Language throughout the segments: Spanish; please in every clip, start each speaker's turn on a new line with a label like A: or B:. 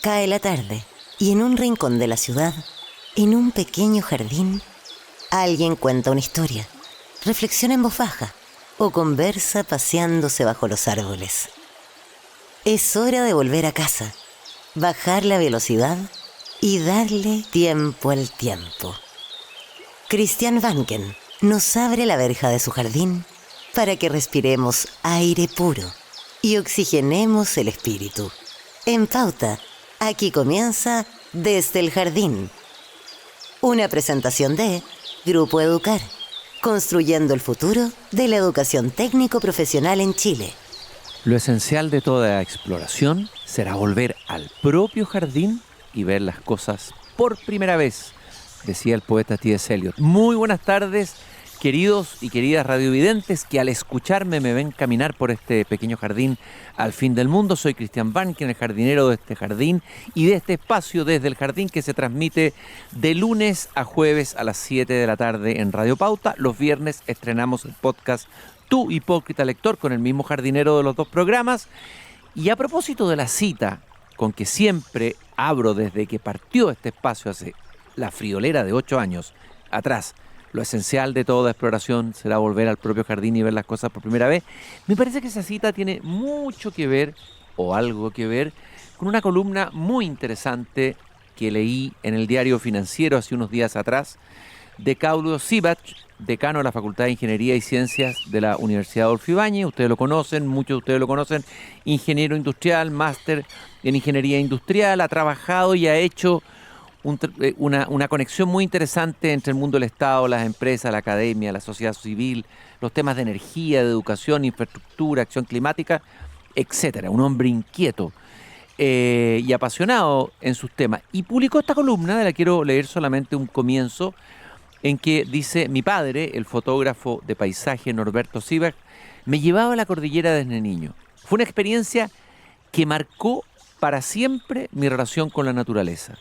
A: Cae la tarde y en un rincón de la ciudad, en un pequeño jardín, alguien cuenta una historia, reflexiona en voz baja o conversa paseándose bajo los árboles. Es hora de volver a casa, bajar la velocidad y darle tiempo al tiempo. Christian Vanken nos abre la verja de su jardín para que respiremos aire puro y oxigenemos el espíritu. En Pauta, aquí comienza Desde el Jardín. Una presentación de Grupo Educar, construyendo el futuro de la educación técnico-profesional en Chile.
B: Lo esencial de toda exploración será volver al propio jardín y ver las cosas por primera vez, decía el poeta T.S. Eliot. Muy buenas tardes, queridos y queridas radiovidentes que al escucharme me ven caminar por este pequeño jardín al fin del mundo. Soy Christian Vanken, el jardinero de este jardín y de este espacio Desde el Jardín, que se transmite de lunes a jueves a las 7 de la tarde en Radio Pauta. Los viernes estrenamos el podcast Tu Hipócrita Lector con el mismo jardinero de los dos programas. Y a propósito de la cita con que siempre abro desde que partió este espacio hace la friolera de 8 años atrás, lo esencial de toda exploración será volver al propio jardín y ver las cosas por primera vez. Me parece que esa cita tiene mucho que ver, o algo que ver, con una columna muy interesante que leí en el Diario Financiero hace unos días atrás, de Claudio Sivak, decano de la Facultad de Ingeniería y Ciencias de la Universidad Adolfo Ibáñez. Ustedes lo conocen, muchos de ustedes lo conocen, ingeniero industrial, máster en Ingeniería Industrial, ha trabajado y ha hecho una conexión muy interesante entre el mundo del Estado, las empresas, la academia, la sociedad civil, los temas de energía, de educación, infraestructura, acción climática, etcétera. Un hombre inquieto y apasionado en sus temas. Y publicó esta columna, de la quiero leer solamente un comienzo, en que dice: mi padre, el fotógrafo de paisaje Norberto Sivak, me llevaba a la cordillera desde niño. Fue una experiencia que marcó para siempre mi relación con la naturaleza.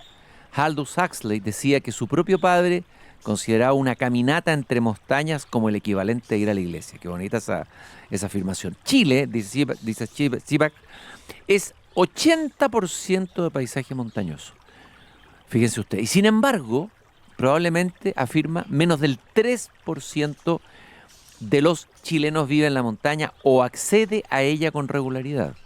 B: Aldous Huxley decía que su propio padre consideraba una caminata entre montañas como el equivalente a ir a la iglesia. Qué bonita esa afirmación. Chile, dice Sivak, es 80% de paisaje montañoso. Fíjense ustedes. Y sin embargo, probablemente, afirma, menos del 3% de los chilenos vive en la montaña o accede a ella con regularidad.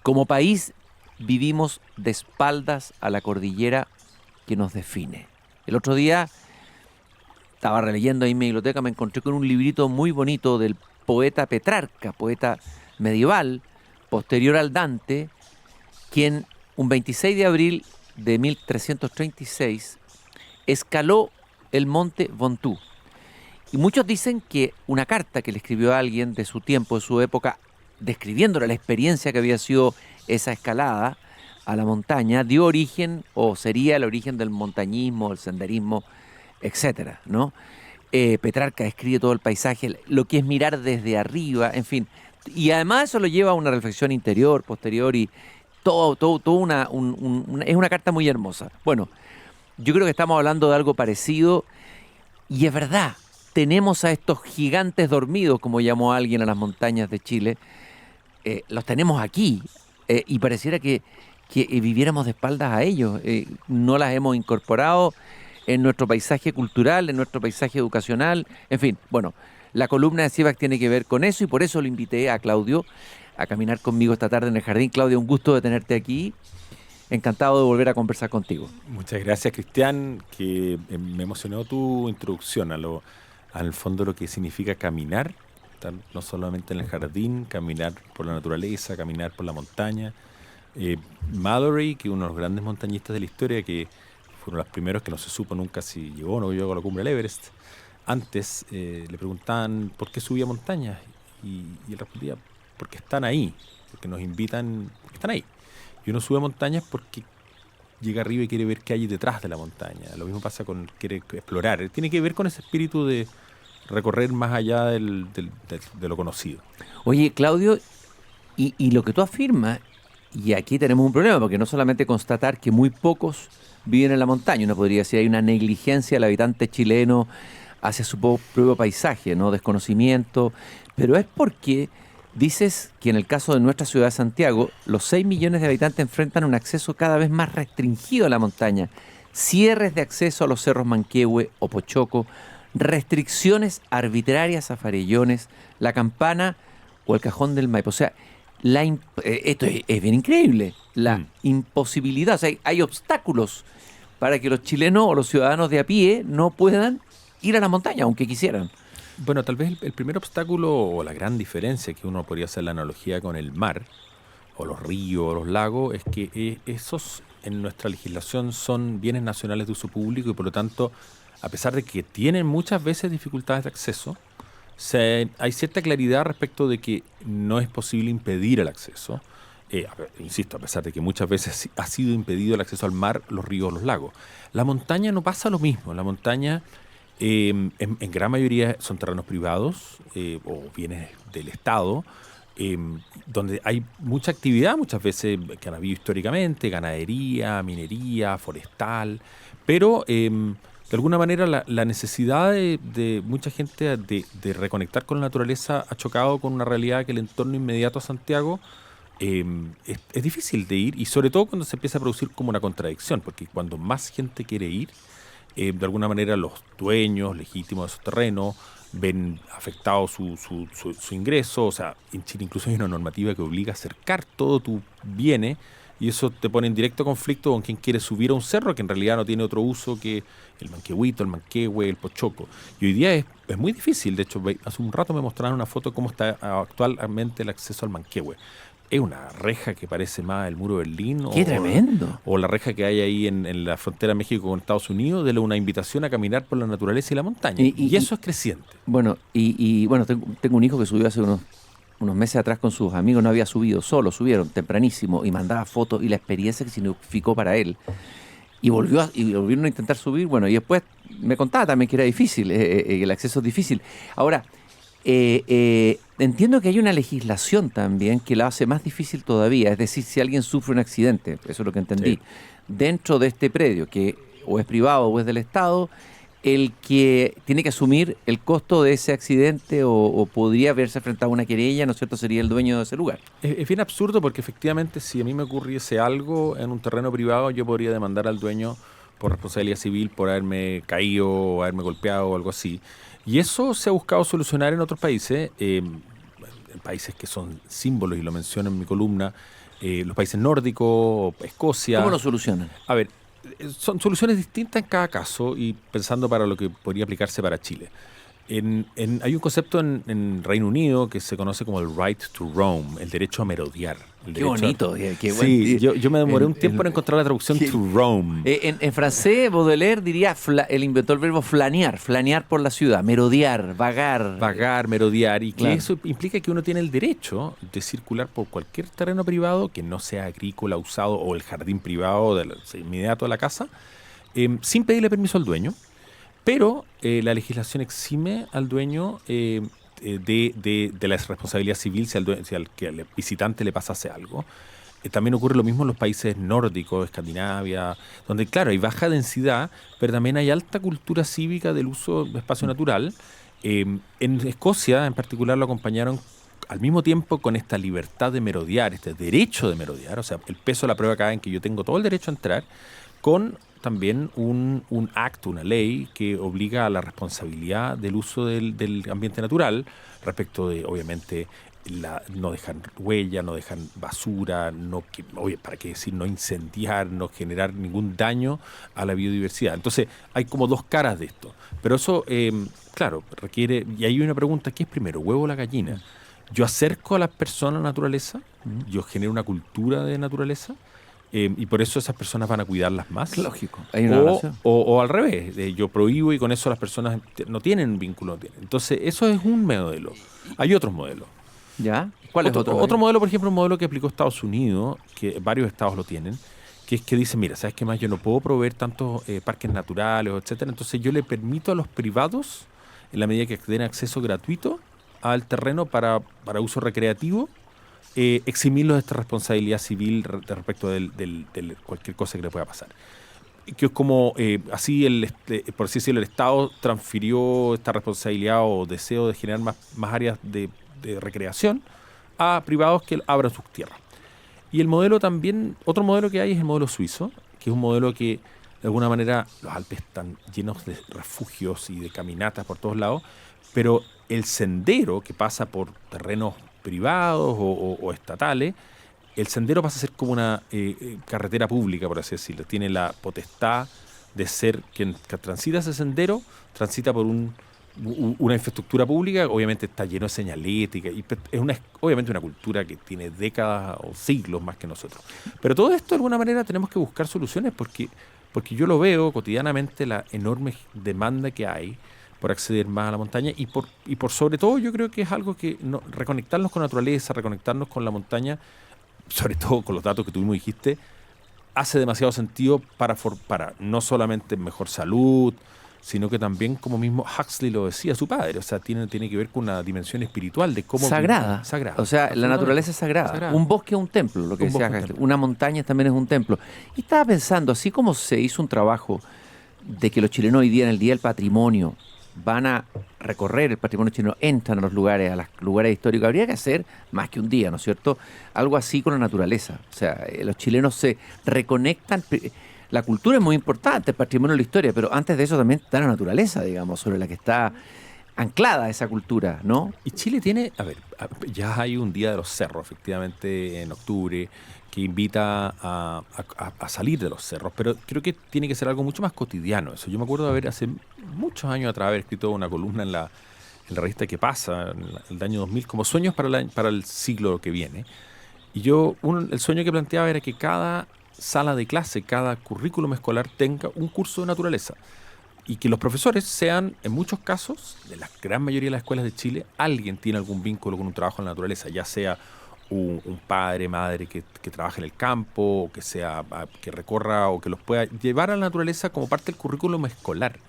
B: Como país, vivimos de espaldas a la cordillera que nos define. El otro día estaba releyendo ahí en mi biblioteca, me encontré con un librito muy bonito del poeta Petrarca, poeta medieval, posterior al Dante, quien un 26 de abril de 1336 escaló el monte Ventoux. Y muchos dicen que una carta que le escribió a alguien de su tiempo, de su época, describiéndole la experiencia que había sido esa escalada a la montaña, dio origen, o sería el origen del montañismo, el senderismo, etcétera, ¿no? Petrarca describe todo el paisaje, lo que es mirar desde arriba, en fin. Y además eso lo lleva a una reflexión interior, posterior, y todo es una carta muy hermosa. Bueno, yo creo que estamos hablando de algo parecido, y es verdad, tenemos a estos gigantes dormidos, como llamó alguien a las montañas de Chile, los tenemos aquí, y pareciera que viviéramos de espaldas a ellos. No las hemos incorporado en nuestro paisaje cultural, en nuestro paisaje educacional, en fin. Bueno, la columna de Sivak tiene que ver con eso, y por eso lo invité a Claudio a caminar conmigo esta tarde en el jardín. Claudio, un gusto de tenerte aquí. Encantado de volver a conversar contigo.
C: Muchas gracias, Cristian, que me emocionó tu introducción al fondo, lo que significa caminar, no solamente en el jardín, caminar por la naturaleza, caminar por la montaña. Mallory, que es uno de los grandes montañistas de la historia, que fueron los primeros, que no se supo nunca si llegó o no llegó a la cumbre del Everest, antes le preguntaban por qué subía montañas, y él respondía: porque están ahí, porque nos invitan, porque están ahí. Y uno sube montañas porque llega arriba y quiere ver qué hay detrás de la montaña. Lo mismo pasa con quiere explorar. Tiene que ver con ese espíritu de recorrer más allá de lo conocido.
B: Oye, Claudio, y lo que tú afirmas, y aquí tenemos un problema, porque no solamente constatar que muy pocos viven en la montaña, uno podría decir hay una negligencia del habitante chileno hacia su propio paisaje, ¿no? Desconocimiento, pero es porque Dices que en el caso de nuestra ciudad de Santiago, los 6 millones de habitantes enfrentan un acceso cada vez más restringido a la montaña, cierres de acceso a los cerros Manquehue o Pochoco, restricciones arbitrarias a Farellones, La Campana o el Cajón del Maipo. O sea, esto es bien increíble, la imposibilidad, o sea, hay obstáculos para que los chilenos o los ciudadanos de a pie no puedan ir a la montaña, aunque quisieran.
C: Bueno, tal vez el primer obstáculo o la gran diferencia que uno podría hacer la analogía con el mar o los ríos o los lagos es que esos en nuestra legislación son bienes nacionales de uso público y por lo tanto, a pesar de que tienen muchas veces dificultades de acceso, hay cierta claridad respecto de que no es posible impedir el acceso. Insisto, a pesar de que muchas veces ha sido impedido el acceso al mar, los ríos, los lagos. La montaña no pasa lo mismo. La montaña en gran mayoría son terrenos privados o bienes del Estado, donde hay mucha actividad, muchas veces que han habido históricamente, ganadería, minería, forestal, pero de alguna manera la necesidad de mucha gente de reconectar con la naturaleza ha chocado con una realidad que el entorno inmediato a Santiago es difícil de ir, y sobre todo cuando se empieza a producir como una contradicción, porque cuando más gente quiere ir, de alguna manera los dueños legítimos de esos terrenos ven afectado su ingreso. O sea, en Chile incluso hay una normativa que obliga a cercar todo tu bienes, y eso te pone en directo conflicto con quien quiere subir a un cerro que en realidad no tiene otro uso que el Manquehuito, el Manquehue, el Pochoco. Y hoy día es muy difícil. De hecho, hace un rato me mostraron una foto de cómo está actualmente el acceso al Manquehue. Es una reja que parece más el muro de Berlín.
B: ¡Qué tremendo!
C: O la reja que hay ahí en la frontera de México con Estados Unidos, de una invitación a caminar por la naturaleza y la montaña. Y eso es creciente.
B: Bueno, bueno, tengo un hijo que subió hace unos meses atrás con sus amigos, no había subido solo, subieron tempranísimo y mandaba fotos y la experiencia que significó para él. Y volvieron a intentar subir, bueno, y después me contaba también que era difícil, el acceso es difícil. Ahora, entiendo que hay una legislación también que la hace más difícil todavía, es decir, si alguien sufre un accidente, eso es lo que entendí, dentro de este predio, que o es privado o es del Estado, el que tiene que asumir el costo de ese accidente o podría verse enfrentado a una querella, ¿no es cierto?, sería el dueño de ese lugar.
C: Es bien absurdo porque efectivamente si a mí me ocurriese algo en un terreno privado, yo podría demandar al dueño por responsabilidad civil por haberme caído o haberme golpeado o algo así. Y eso se ha buscado solucionar en otros países, en países que son símbolos, y lo menciono en mi columna, los países nórdicos, Escocia.
B: ¿Cómo lo solucionan?
C: A ver, son soluciones distintas en cada caso y pensando para lo que podría aplicarse para Chile. Hay un concepto en Reino Unido que se conoce como el right to roam, el derecho a merodear.
B: Qué bonito.
C: Sí, yo me demoré un tiempo en encontrar la traducción to roam.
B: En francés, Baudelaire diría, él inventó el verbo flanear por la ciudad, merodear, vagar.
C: Vagar, merodear, y que
B: claro.
C: Eso implica que uno tiene el derecho de circular por cualquier terreno privado que no sea agrícola, usado, o el jardín privado inmediato a la casa, sin pedirle permiso al dueño. Pero la legislación exime al dueño de la responsabilidad civil si al visitante le pasase algo. También ocurre lo mismo en los países nórdicos, Escandinavia, donde, claro, hay baja densidad, pero también hay alta cultura cívica del uso de espacio natural. En Escocia, en particular, lo acompañaron al mismo tiempo con esta libertad de merodear, este derecho de merodear, o sea, el peso de la prueba acá en que yo tengo todo el derecho a entrar, con también un acto, una ley que obliga a la responsabilidad del uso del ambiente natural respecto de, obviamente, no dejan huella, no dejan basura, para qué decir, no incendiar, no generar ningún daño a la biodiversidad. Entonces, hay como dos caras de esto. Pero eso, claro, requiere, y hay una pregunta, ¿qué es primero, huevo o la gallina? Yo acerco a las personas a la naturaleza, yo genero una cultura de naturaleza, y por eso esas personas van a cuidarlas más.
B: Lógico. Hay una relación.
C: O al revés, yo prohíbo y con eso las personas no tienen vínculo. Entonces, eso es un modelo. Hay otros modelos.
B: ¿Ya? ¿Cuál es otro?
C: Otro modelo, por ejemplo, un modelo que aplicó Estados Unidos, que varios estados lo tienen, que es que dice, mira, ¿sabes qué más? Yo no puedo proveer tantos parques naturales, etcétera. Entonces yo le permito a los privados, en la medida que den acceso gratuito al terreno para uso recreativo, eximirlos de esta responsabilidad civil respecto de cualquier cosa que le pueda pasar. Que es como, así, por así decirlo, el Estado transfirió esta responsabilidad o deseo de generar más áreas de recreación a privados que abran sus tierras. Y el modelo también, otro modelo que hay es el modelo suizo, que es un modelo que de alguna manera los Alpes están llenos de refugios y de caminatas por todos lados, pero el sendero que pasa por terrenos privados o estatales, el sendero pasa a ser como una carretera pública, por así decirlo. Tiene la potestad de ser quien transita ese sendero, transita por una infraestructura pública, obviamente está lleno de señalética, y es obviamente una cultura que tiene décadas o siglos más que nosotros. Pero todo esto de alguna manera tenemos que buscar soluciones porque yo lo veo cotidianamente, la enorme demanda que hay por acceder más a la montaña y por sobre todo yo creo que es algo que reconectarnos con la naturaleza, reconectarnos con la montaña, sobre todo con los datos que tú mismo dijiste, hace demasiado sentido para no solamente mejor salud, sino que también, como mismo Huxley lo decía, su padre, o sea, tiene que ver con una dimensión espiritual de cómo...
B: Sagrada. O sea, la naturaleza es sagrada. Un bosque es un templo, lo que decía Huxley. Una montaña también es un templo. Y estaba pensando, así como se hizo un trabajo de que los chilenos hoy día, en el Día del Patrimonio, van a recorrer el patrimonio chileno, entran a los lugares históricos, habría que hacer más que un día, ¿no es cierto? Algo así con la naturaleza. O sea, los chilenos se reconectan. La cultura es muy importante, el patrimonio de la historia, pero antes de eso también está la naturaleza, digamos, sobre la que está anclada esa cultura, ¿no?
C: Y Chile tiene, ya hay un Día de los Cerros, efectivamente, en octubre, que invita a salir de los cerros, pero creo que tiene que ser algo mucho más cotidiano eso. Yo me acuerdo de haber, hace muchos años atrás, haber escrito una columna en la revista Que Pasa, en el año 2000, como sueños para el siglo que viene. Y el sueño que planteaba era que cada sala de clase, cada currículum escolar tenga un curso de naturaleza y que los profesores sean, en muchos casos, de la gran mayoría de las escuelas de Chile, alguien tiene algún vínculo con un trabajo en la naturaleza, ya sea un padre, madre que trabaje en el campo, o que recorra o que los pueda llevar a la naturaleza como parte del currículum escolar.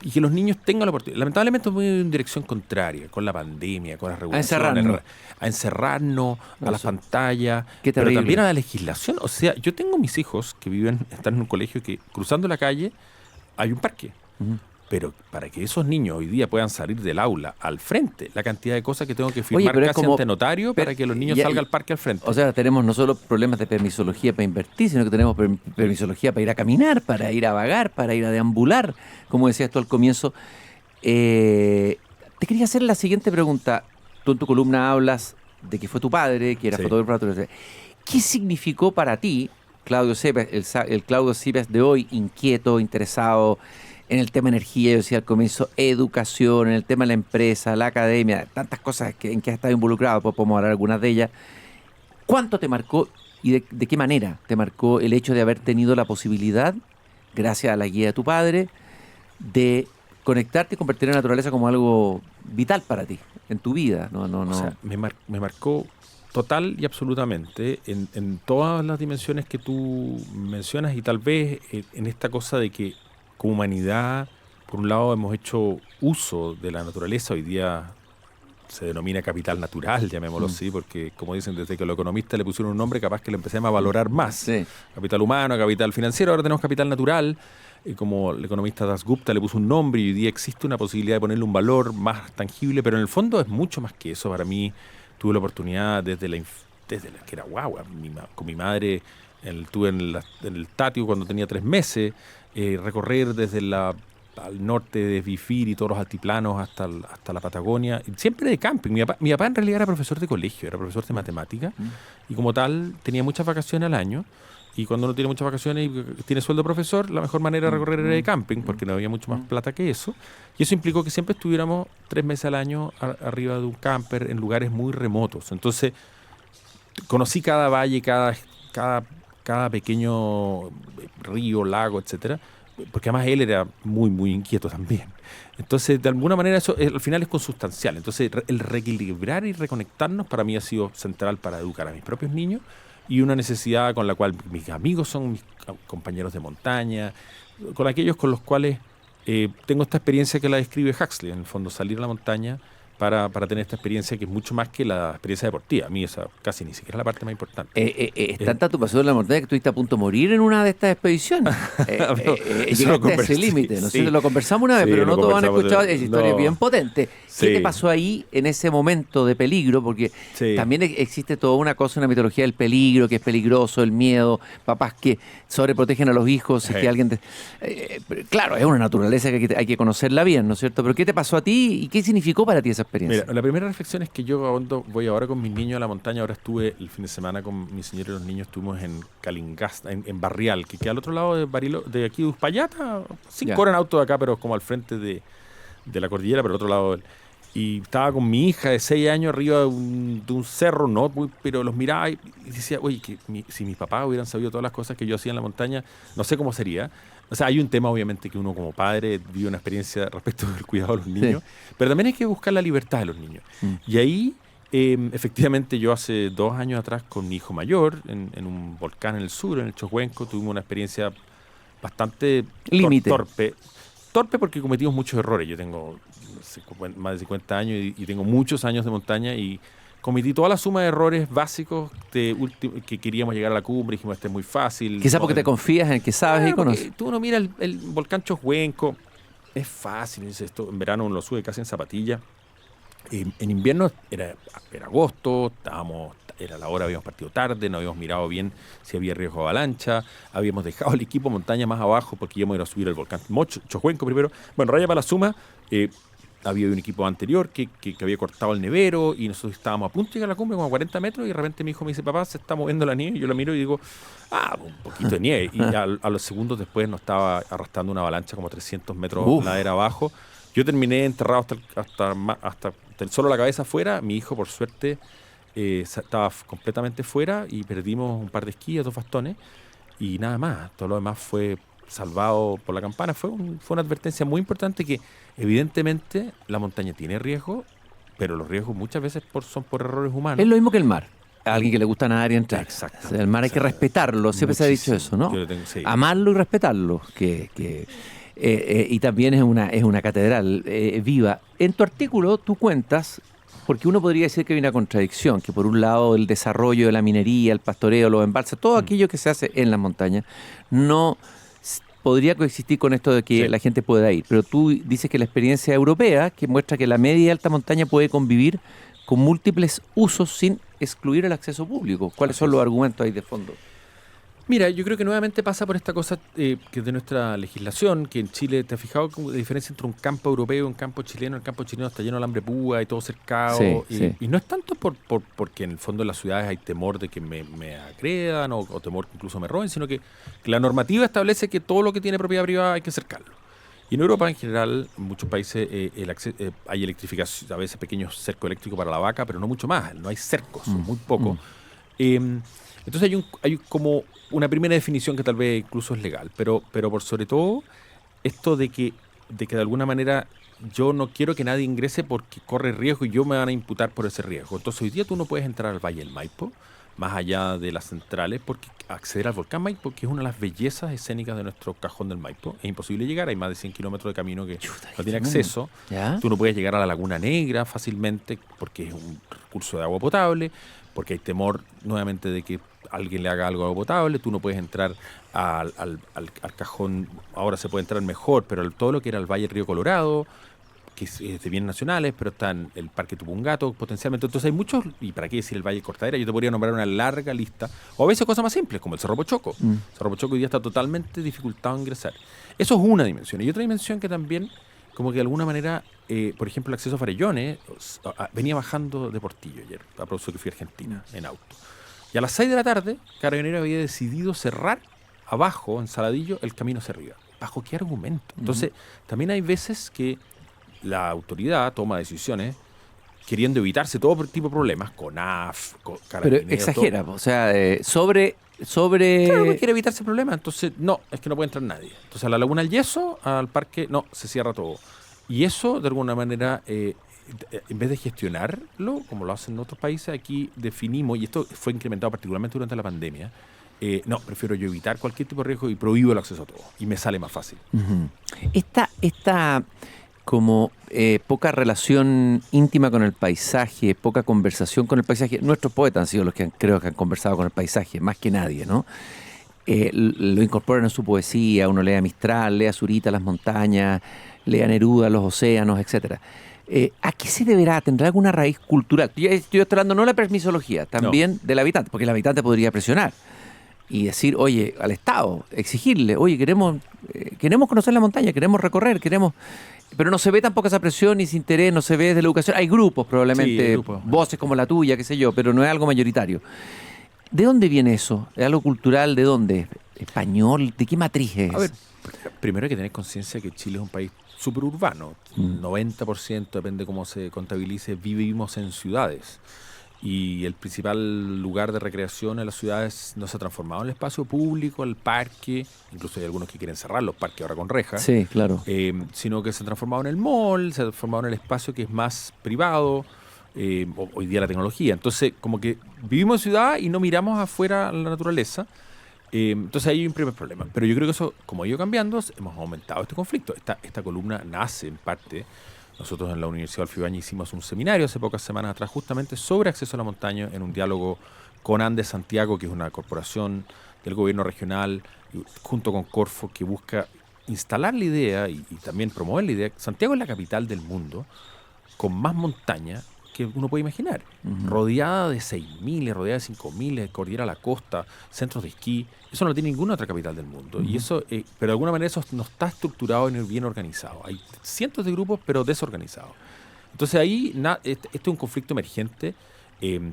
C: Y que los niños tengan la oportunidad. Lamentablemente es muy en dirección contraria, con la pandemia, con las regulaciones, a encerrarnos, a las pantallas, pero también a la legislación. O sea, yo tengo mis hijos que están en un colegio que cruzando la calle hay un parque. Uh-huh. Pero para que esos niños hoy día puedan salir del aula al frente, la cantidad de cosas que tengo que firmar casi ante notario para que los niños salgan al parque al frente.
B: O sea, tenemos no solo problemas de permisología para invertir, sino que tenemos permisología para ir a caminar, para ir a vagar, para ir a deambular, como decías tú al comienzo. Te quería hacer la siguiente pregunta. Tú en tu columna hablas de que fue tu padre, que era fotógrafo. ¿Qué significó para ti, Claudio Sepias, el Claudio Sepias de hoy, inquieto, interesado en el tema energía, yo decía al comienzo, educación, en el tema de la empresa, la academia, tantas cosas en que has estado involucrado, pues podemos hablar algunas de ellas? ¿Cuánto te marcó y de qué manera te marcó el hecho de haber tenido la posibilidad, gracias a la guía de tu padre, de conectarte y convertir la naturaleza como algo vital para ti, en tu vida?
C: O sea, me marcó total y absolutamente en todas las dimensiones que tú mencionas, y tal vez en esta cosa de que como humanidad, por un lado hemos hecho uso de la naturaleza. Hoy día se denomina capital natural, llamémoslo así, porque como dicen, desde que los economistas le pusieron un nombre, capaz que le empecemos a valorar más. Sí. Capital humano, capital financiero, ahora tenemos capital natural. Como el economista Dasgupta le puso un nombre, y hoy día existe una posibilidad de ponerle un valor más tangible, pero en el fondo es mucho más que eso. Para mí, tuve la oportunidad desde la que era guagua, con mi madre, estuve en el Tatio cuando tenía 3 meses, recorrer desde al norte de Bifir y todos los altiplanos hasta la Patagonia, siempre de camping. Mi papá en realidad era profesor de colegio, era profesor de matemática, y como tal tenía muchas vacaciones al año, y cuando uno tiene muchas vacaciones y tiene sueldo profesor, la mejor manera de recorrer era de camping, porque no había mucho más plata que eso, y eso implicó que siempre estuviéramos 3 meses al año arriba de un camper en lugares muy remotos. Entonces conocí cada valle, cada pequeño río, lago, etcétera, porque además él era muy, muy inquieto también. Entonces, de alguna manera, eso al final es consustancial. Entonces, el reequilibrar y reconectarnos para mí ha sido central para educar a mis propios niños, y una necesidad con la cual mis amigos son mis compañeros de montaña, con aquellos con los cuales tengo esta experiencia que la describe Huxley, en el fondo, salir a la montaña para tener esta experiencia que es mucho más que la experiencia deportiva. A mí esa casi ni siquiera es la parte más importante.
B: Es tanta tu pasión en la montaña que estuviste a punto de morir en una de estas expediciones. Llegaste a ese límite. No sé, lo conversamos una vez, pero no todos han escuchado esa historia bien potente. ¿Qué te pasó ahí en ese momento de peligro? Porque también existe toda una cosa, una mitología del peligro, que es peligroso, el miedo, papás que sobreprotegen a los hijos, que alguien... claro, es una naturaleza que hay que conocerla bien, ¿no es cierto? Pero ¿qué te pasó a ti y qué significó para ti esa experiencia?
C: Mira, la primera reflexión es que yo voy ahora con mis niños a la montaña. Ahora estuve el fin de semana con mi señora y los niños, estuvimos en Calingasta, en Barrial, que queda al otro lado de aquí de Uspallata, 5 horas en auto de acá, pero como al frente de la cordillera, pero al otro lado. Y estaba con mi hija de 6 años arriba de un cerro, pero los miraba y decía, oye, si mis papás hubieran sabido todas las cosas que yo hacía en la montaña, no sé cómo sería. O sea, hay un tema obviamente que uno como padre vive una experiencia respecto del cuidado de los niños, pero también hay que buscar la libertad de los niños. Y ahí, efectivamente, yo hace 2 años atrás con mi hijo mayor, en un volcán en el sur, en el Chocuenco, tuvimos una experiencia bastante torpe. Torpe porque cometimos muchos errores. Yo tengo más de 50 años y tengo muchos años de montaña y cometí toda la suma de errores básicos que queríamos llegar a la cumbre, dijimos, este es muy fácil.
B: Quizás porque te confías en que sabes y conoces.
C: Tú uno mira el volcán Chocuenco, es fácil, esto en verano uno lo sube casi en zapatilla. En invierno era agosto, era la hora, habíamos partido tarde, no habíamos mirado bien si había riesgo de avalancha, habíamos dejado el equipo montaña más abajo porque íbamos a ir a subir el volcán Chocuenco primero. Bueno, raya para la suma, había un equipo anterior que había cortado el nevero y nosotros estábamos a punto de llegar a la cumbre, como a 40 metros, y de repente mi hijo me dice, papá, se está moviendo la nieve, y yo lo miro y digo, un poquito de nieve, y a los segundos después nos estaba arrastrando una avalancha como 300 metros ladera abajo. Yo terminé enterrado hasta solo la cabeza afuera. Mi hijo, por suerte, estaba completamente fuera y perdimos un par de esquíes, 2 bastones y nada más. Todo lo demás fue salvado por la campana. Fue una advertencia muy importante que evidentemente la montaña tiene riesgo, pero los riesgos muchas veces son por errores humanos.
B: Es lo mismo que el mar. A alguien que le gusta nadar y entrar.
C: Exacto.
B: O sea, el mar hay que respetarlo. Siempre se ha dicho eso, ¿no? Amarlo y respetarlo. Y también es una catedral viva. En tu artículo tú cuentas, porque uno podría decir que hay una contradicción, que por un lado el desarrollo de la minería, el pastoreo, los embalses, todo aquello que se hace en las montañas, no podría coexistir con esto de que la gente pueda ir. Pero tú dices que la experiencia europea, que muestra que la media y alta montaña puede convivir con múltiples usos sin excluir el acceso público. ¿Cuáles son los argumentos ahí de fondo?
C: Mira, yo creo que nuevamente pasa por esta cosa que es de nuestra legislación, que en Chile, ¿te has fijado la diferencia entre un campo europeo y un campo chileno? El campo chileno está lleno de alambre púa y todo cercado. Y no es tanto porque en el fondo en las ciudades hay temor de que me agredan o temor que incluso me roben, sino que la normativa establece que todo lo que tiene propiedad privada hay que cercarlo. Y en Europa en general, en muchos países hay electrificación, a veces pequeños cercos eléctricos para la vaca, pero no mucho más, no hay cercos, son muy pocos. Entonces hay como una primera definición que tal vez incluso es legal, pero por sobre todo esto de que de alguna manera yo no quiero que nadie ingrese porque corre riesgo y yo me van a imputar por ese riesgo. Entonces hoy día tú no puedes entrar al Valle del Maipo, más allá de las centrales, porque acceder al volcán Maipo, que es una de las bellezas escénicas de nuestro cajón del Maipo, es imposible llegar, hay más de 100 kilómetros de camino que no tiene acceso. ¿Ya? Tú no puedes llegar a la Laguna Negra fácilmente porque es un recurso de agua potable, porque hay temor nuevamente de que alguien le haga algo a agua potable. Tú no puedes entrar al cajón, ahora se puede entrar mejor, pero todo lo que era el Valle Río Colorado, que es de bienes nacionales, pero está en el Parque Tupungato potencialmente. Entonces hay muchos, y para qué decir el Valle Cortadera, yo te podría nombrar una larga lista, o a veces cosas más simples, como el Cerro Pochoco. Cerro Pochoco hoy día está totalmente dificultado a ingresar. Eso es una dimensión. Y otra dimensión que también, como que de alguna manera, por ejemplo, el acceso a Farellones, venía bajando de Portillo ayer, a propósito que fui a Argentina, en auto. Y a las 6 de la tarde, Carabinero había decidido cerrar abajo, en Saladillo, el camino hacia arriba. ¿Bajo qué argumento? Entonces, también hay veces que la autoridad toma decisiones queriendo evitarse todo tipo de problemas, CONAF, Carabinero.
B: Pero exagera, todo. O sea, sobre...
C: Claro, que quiere evitarse problemas, entonces no, es que no puede entrar nadie. Entonces a la Laguna del Yeso, al parque, no, se cierra todo. Y eso, de alguna manera, en vez de gestionarlo, como lo hacen en otros países, aquí definimos, y esto fue incrementado particularmente durante la pandemia, no, prefiero yo evitar cualquier tipo de riesgo y prohíbo el acceso a todo. Y me sale más fácil.
B: como poca relación íntima con el paisaje, poca conversación con el paisaje. Nuestros poetas han sido los que creo que han conversado con el paisaje, más que nadie, ¿no? Lo incorporan en su poesía, uno lee a Mistral, lee a Zurita, las montañas, lee a Neruda, los océanos, etcétera. ¿A qué se deberá? ¿Tendrá alguna raíz cultural? Yo estoy hablando no de la permisología, también del habitante, porque el habitante podría presionar y decir, oye, al Estado, exigirle, oye, queremos conocer la montaña, queremos recorrer, pero no se ve tampoco esa presión ni ese interés, no se ve desde la educación. Hay grupos probablemente,
C: Sí, hay grupos.
B: voces como la tuya, qué sé yo, pero no es algo mayoritario. ¿De dónde viene eso? ¿Es algo cultural? ¿De dónde? ¿Español? ¿De qué matriz es?
C: A ver, primero hay que tener conciencia que Chile es un país superurbano. 90%, depende cómo se contabilice, vivimos en ciudades. Y el principal lugar de recreación en las ciudades no se ha transformado en el espacio público, el parque, incluso hay algunos que quieren cerrar los parques ahora con rejas,
B: Sí, claro.
C: sino que se ha transformado en el mall, se ha transformado en el espacio que es más privado, hoy día la tecnología. Entonces, como que vivimos en ciudad y no miramos afuera la naturaleza. Entonces ahí hay un primer problema. Pero yo creo que eso, como ha ido cambiando, hemos aumentado este conflicto. Esta columna nace en parte. Nosotros en la Universidad Adolfo Ibáñez hicimos un seminario hace pocas semanas atrás justamente sobre acceso a la montaña en un diálogo con Andes Santiago, que es una corporación del gobierno regional, junto con Corfo, que busca instalar la idea y también promover la idea. Santiago es la capital del mundo con más montaña que uno puede imaginar, rodeada de 6.000, rodeada de 5.000, cordillera a la costa, centros de esquí. Eso no lo tiene ninguna otra capital del mundo. Y eso, pero de alguna manera eso no está estructurado ni bien organizado. Hay cientos de grupos, pero desorganizados. Entonces ahí, este es un conflicto emergente.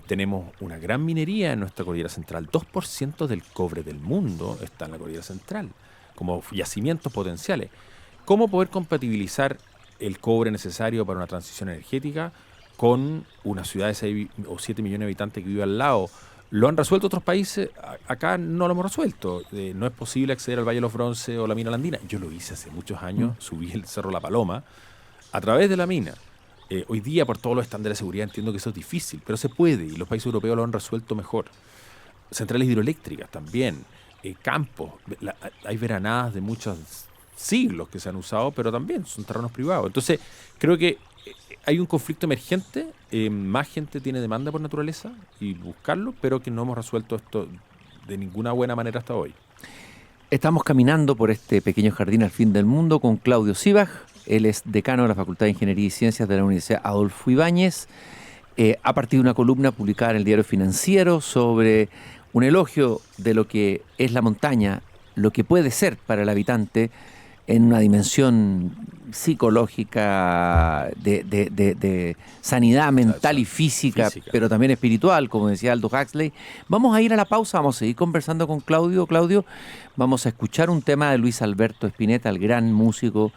C: Tenemos una gran minería en nuestra cordillera central. 2% del cobre del mundo está en la cordillera central, como yacimientos potenciales. ¿Cómo poder compatibilizar el cobre necesario para una transición energética con una ciudad de 6 o 7 millones de habitantes que vive al lado? ¿Lo han resuelto otros países? Acá no lo hemos resuelto. No es posible acceder al Valle de los Bronces o la mina Landina. Yo lo hice hace muchos años, subí el Cerro La Paloma a través de la mina. Hoy día, por todos los estándares de seguridad, entiendo que eso es difícil, pero se puede y los países europeos lo han resuelto mejor. Centrales hidroeléctricas también, campos. Hay veranadas de muchos siglos que se han usado, pero también son terrenos privados. Entonces, creo que hay un conflicto emergente, más gente tiene demanda por naturaleza y buscarlo, pero que no hemos resuelto esto de ninguna buena manera hasta hoy.
B: Estamos caminando por este pequeño jardín al fin del mundo con Claudio Sivag. Él es decano de la Facultad de Ingeniería y Ciencias de la Universidad Adolfo Ibáñez. Ha partido una columna publicada en el Diario Financiero sobre un elogio de lo que es la montaña, lo que puede ser para el habitante en una dimensión psicológica, de sanidad mental y física, pero también espiritual, como decía Aldous Huxley. Vamos a ir a la pausa, vamos a seguir conversando con Claudio. Claudio, vamos a escuchar un tema de Luis Alberto Spinetta, el gran músico,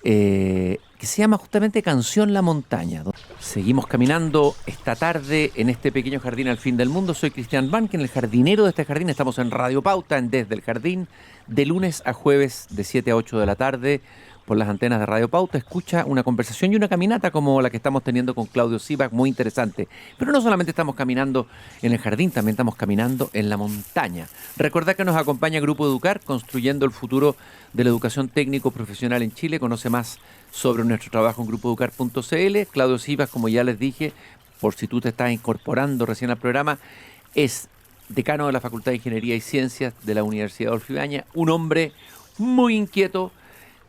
B: que se llama justamente Canción La Montaña. Seguimos caminando esta tarde en este pequeño jardín al fin del mundo. Soy Cristian Banken, el jardinero de este jardín. Estamos en Radio Pauta, en Desde el Jardín, de lunes a jueves de 7 a 8 de la tarde por las antenas de Radio Pauta. Escucha una conversación y una caminata como la que estamos teniendo con Claudio Sivag, muy interesante. Pero no solamente estamos caminando en el jardín, también estamos caminando en la montaña. Recordad que nos acompaña Grupo Educar, construyendo el futuro de la educación técnico-profesional en Chile. Conoce más sobre nuestro trabajo en grupoeducar.cl. Claudio Sivag, como ya les dije, por si tú te estás incorporando recién al programa, es decano de la Facultad de Ingeniería y Ciencias de la Universidad Adolfo Ibáñez, un hombre muy inquieto,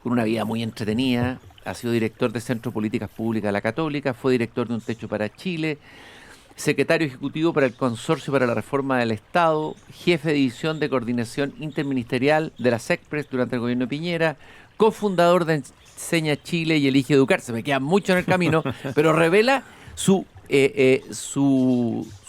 B: con una vida muy entretenida. Ha sido director de Centro de Políticas Públicas de la Católica, fue director de Un Techo para Chile, secretario ejecutivo para el Consorcio para la Reforma del Estado, jefe de división de coordinación interministerial de la SECPRES durante el gobierno de Piñera, cofundador de Enseña Chile y Elige Educar. Se me queda mucho en el camino, pero revela su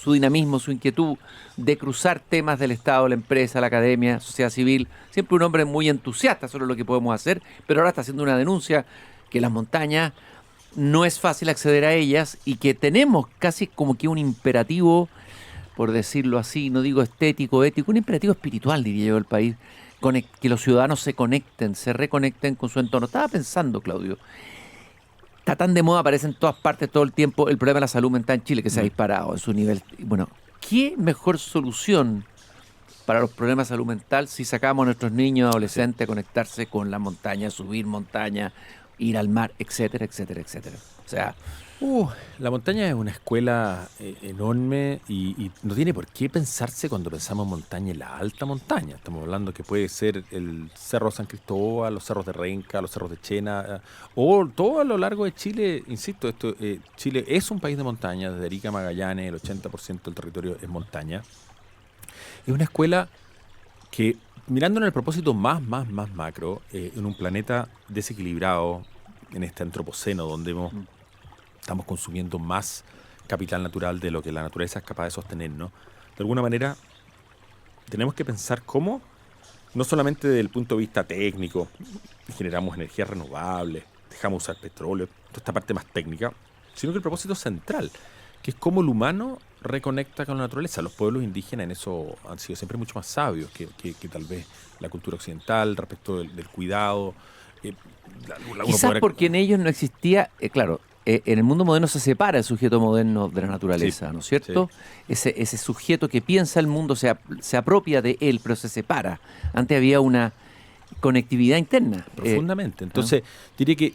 B: dinamismo, su inquietud de cruzar temas del Estado, la empresa, la academia, sociedad civil. Siempre un hombre muy entusiasta sobre lo que podemos hacer, pero ahora está haciendo una denuncia que las montañas no es fácil acceder a ellas y que tenemos casi como que un imperativo, por decirlo así, no digo estético, ético, un imperativo espiritual, diría yo, del país, que los ciudadanos se conecten, se reconecten con su entorno. Estaba pensando, Claudio, está tan de moda, aparece en todas partes todo el tiempo el problema de la salud mental en Chile, que se ha disparado en su nivel. Bueno, ¿qué mejor solución para los problemas de salud mental si sacamos a nuestros niños y adolescentes a conectarse con la montaña, subir montaña ir al mar, etcétera, etcétera, etcétera. O sea,
C: La montaña es una escuela enorme y no tiene por qué pensarse cuando pensamos en montaña en la alta montaña. Estamos hablando que puede ser el Cerro San Cristóbal, los cerros de Renca, los cerros de Chena, o todo a lo largo de Chile. Insisto, Chile es un país de montaña, desde Arica a Magallanes, el 80% del territorio es montaña. Es una escuela que, mirando en el propósito más macro, en un planeta desequilibrado, en este antropoceno donde estamos consumiendo más capital natural de lo que la naturaleza es capaz de sostener, ¿no? De alguna manera, tenemos que pensar cómo, no solamente desde el punto de vista técnico, generamos energías renovables, dejamos usar petróleo, toda esta parte más técnica, sino que el propósito central, que es cómo el humano reconecta con la naturaleza. Los pueblos indígenas en eso han sido siempre mucho más sabios que tal vez la cultura occidental respecto del cuidado.
B: quizás porque en ellos no existía, claro, en el mundo moderno se separa el sujeto moderno de la naturaleza, sí, ¿no es cierto? Sí. Ese sujeto que piensa el mundo se apropia de él, pero se separa. Antes había una conectividad interna.
C: Profundamente. Entonces, diría que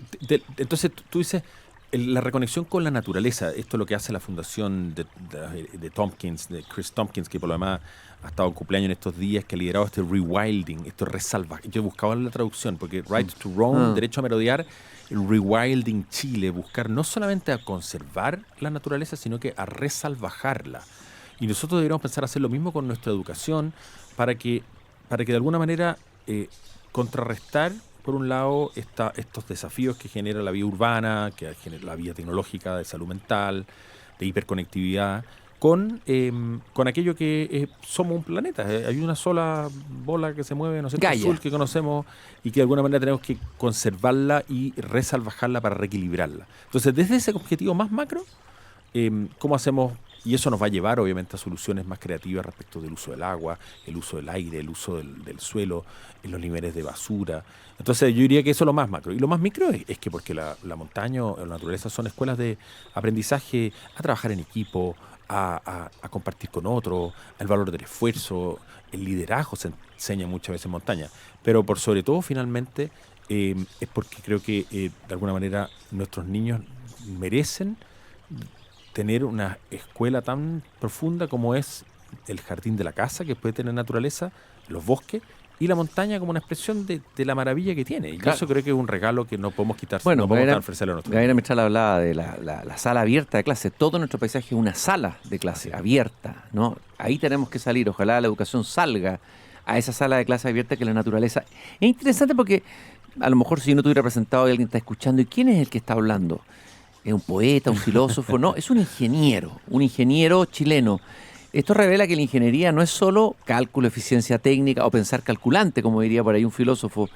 C: entonces tú dices la reconexión con la naturaleza. Esto es lo que hace la fundación de Tompkins, de Chris Tompkins, que por lo demás ha estado en cumpleaños en estos días, que ha liderado este rewilding, esto resalvaje. Yo buscaba la traducción, porque right to roam, derecho a merodear, el rewilding Chile, buscar no solamente a conservar la naturaleza, sino que a resalvajarla. Y nosotros deberíamos pensar hacer lo mismo con nuestra educación para que de alguna manera contrarrestar, por un lado, estos desafíos que genera la vía urbana, que genera la vía tecnológica de salud mental, de hiperconectividad, con aquello que somos un planeta. Hay una sola bola que se mueve, ¿no es cierto? Azul, que conocemos y que de alguna manera tenemos que conservarla y resalvajarla para reequilibrarla. Entonces, desde ese objetivo más macro, ¿cómo hacemos? Y eso nos va a llevar, obviamente, a soluciones más creativas respecto del uso del agua, el uso del aire, el uso del suelo, los niveles de basura. Entonces, yo diría que eso es lo más macro. Y lo más micro es que porque la montaña o la naturaleza son escuelas de aprendizaje a trabajar en equipo, a compartir con otros, el valor del esfuerzo, el liderazgo se enseña muchas veces en montaña. Pero por sobre todo, finalmente, es porque creo que de alguna manera nuestros niños merecen tener una escuela tan profunda como es el jardín de la casa, que puede tener naturaleza, los bosques, y la montaña como una expresión de la maravilla que tiene. Y claro, eso creo que es un regalo que no podemos quitar.
B: Bueno,
C: no podemos ofrecerle a nuestros
B: Gabriela Mistral hablaba de la sala abierta de clase. Todo nuestro paisaje es una sala de clase abierta, ¿no? Ahí tenemos que salir. Ojalá la educación salga a esa sala de clase abierta que la naturaleza. Es interesante porque a lo mejor si yo no estuviera presentado y alguien está escuchando, ¿y quién es el que está hablando? ¿Es un poeta, un filósofo? No, es un ingeniero chileno. Esto revela que la ingeniería no es solo cálculo, eficiencia técnica o pensar calculante, como diría por ahí un filósofo.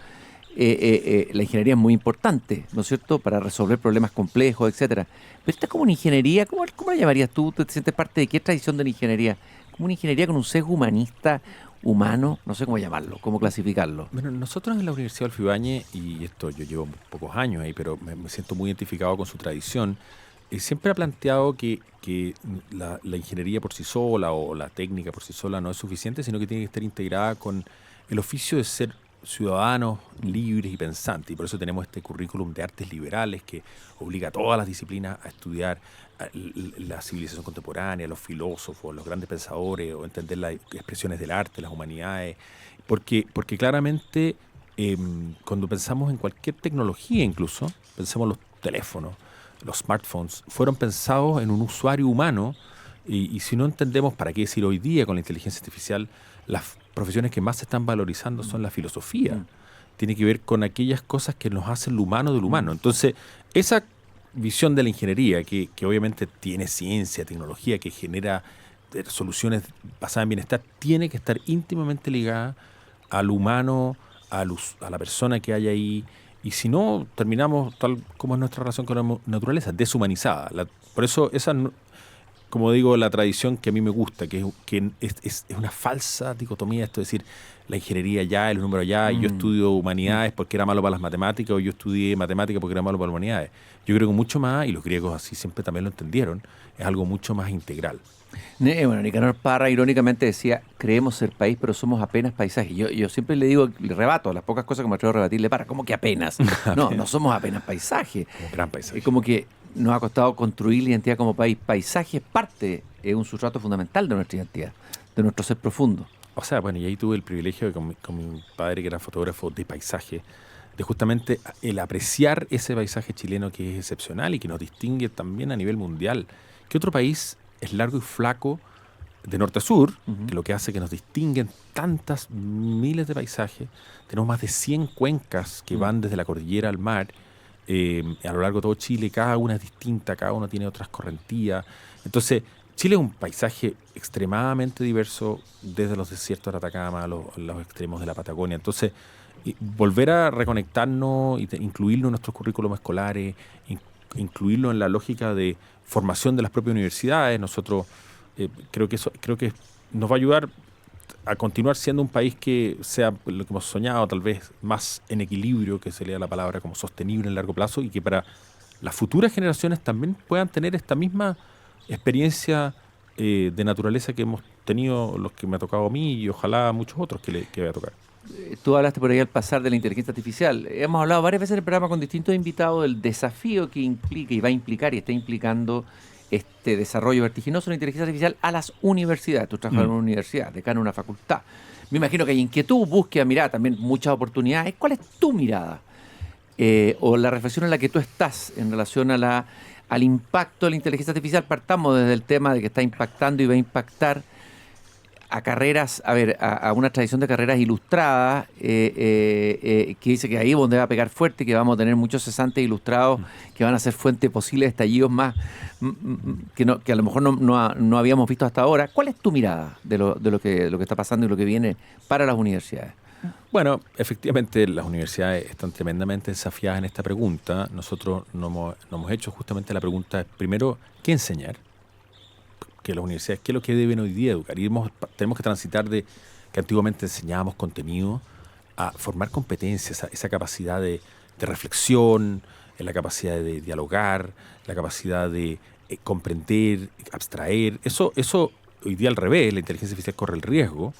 B: La ingeniería es muy importante, ¿no es cierto?, para resolver problemas complejos, etcétera. Pero esta es como una ingeniería, ¿cómo la llamarías tú? ¿Te sientes parte de qué tradición de la ingeniería? ¿Como una ingeniería con un sesgo humanista, humano? No sé cómo llamarlo, cómo clasificarlo.
C: Bueno, nosotros en la Universidad Adolfo Ibáñez, y esto yo llevo pocos años ahí, pero me siento muy identificado con su tradición, siempre ha planteado que la ingeniería por sí sola o la técnica por sí sola no es suficiente, sino que tiene que estar integrada con el oficio de ser ciudadanos libres y pensantes. Y por eso tenemos este currículum de artes liberales que obliga a todas las disciplinas a estudiar la civilización contemporánea, los filósofos, los grandes pensadores, o entender las expresiones del arte, las humanidades. Porque claramente cuando pensamos en cualquier tecnología, incluso, pensemos en los teléfonos, los smartphones, fueron pensados en un usuario humano, y si no entendemos, para qué decir hoy día con la inteligencia artificial, las profesiones que más se están valorizando son la filosofía. Tiene que ver con aquellas cosas que nos hacen lo humano del humano. Entonces, esa visión de la ingeniería, que obviamente tiene ciencia, tecnología, que genera soluciones basadas en bienestar, tiene que estar íntimamente ligada al humano, a la persona que hay ahí. Y si no, terminamos tal como es nuestra relación con la naturaleza, deshumanizada. Por eso como digo, la tradición que a mí me gusta, que es una falsa dicotomía esto de decir la ingeniería ya, el número ya, yo estudio humanidades porque era malo para las matemáticas, o yo estudié matemáticas porque era malo para las humanidades. Yo creo que mucho más, y los griegos así siempre también lo entendieron, es algo mucho más integral.
B: Bueno, Nicanor Parra irónicamente decía, creemos ser país, pero somos apenas paisaje. Yo siempre le digo, le rebato las pocas cosas que me atrevo a rebatirle Parra, ¿cómo que apenas? No somos apenas paisaje.
C: Como gran paisaje.
B: Es como que nos ha costado construir la identidad como país. Paisaje es parte, es un sustrato fundamental de nuestra identidad, de nuestro ser profundo.
C: O sea, bueno, y ahí tuve el privilegio de con mi padre, que era fotógrafo de paisaje, de justamente el apreciar ese paisaje chileno que es excepcional y que nos distingue también a nivel mundial. ¿Qué otro país es largo y flaco de norte a sur, que lo que hace que nos distinguen tantas miles de paisajes? Tenemos más de 100 cuencas que van desde la cordillera al mar, a lo largo de todo Chile, cada una es distinta, cada una tiene otras correntías. Entonces, Chile es un paisaje extremadamente diverso, desde los desiertos de Atacama a los extremos de la Patagonia. Entonces, volver a reconectarnos, incluirlo en nuestros currículos escolares, incluirlo en la lógica de formación de las propias universidades. Nosotros creo que nos va a ayudar a continuar siendo un país que sea lo que hemos soñado, tal vez más en equilibrio, que se le da la palabra como sostenible en largo plazo, y que para las futuras generaciones también puedan tener esta misma experiencia de naturaleza que hemos tenido, los que me ha tocado a mí y ojalá a muchos otros que vaya a tocar.
B: Tú hablaste por ahí al pasar de la inteligencia artificial. Hemos hablado varias veces en el programa con distintos invitados del desafío que implica y va a implicar y está implicando este desarrollo vertiginoso de la inteligencia artificial a las universidades. Tú trabajas en una universidad, decano en una facultad. Me imagino que hay inquietud, búsqueda, mirada, también muchas oportunidades. ¿Cuál es tu mirada? O la reflexión en la que tú estás en relación al impacto de la inteligencia artificial. Partamos desde el tema de que está impactando y va a impactar a carreras, a una tradición de carreras ilustradas, que dice que ahí es donde va a pegar fuerte, que vamos a tener muchos cesantes ilustrados que van a ser fuente de posibles estallidos más que a lo mejor no habíamos visto hasta ahora. ¿Cuál es tu mirada de lo que está pasando y lo que viene para las universidades?
C: Bueno, efectivamente las universidades están tremendamente desafiadas en esta pregunta. Nosotros nos hemos hecho justamente la pregunta, primero, ¿qué enseñar? Que las universidades, ¿qué es lo que deben hoy día educar? Y tenemos que transitar de que antiguamente enseñábamos contenido a formar competencias, esa capacidad de reflexión, la capacidad de dialogar, la capacidad de comprender, abstraer. Eso hoy día al revés, la inteligencia artificial corre el riesgo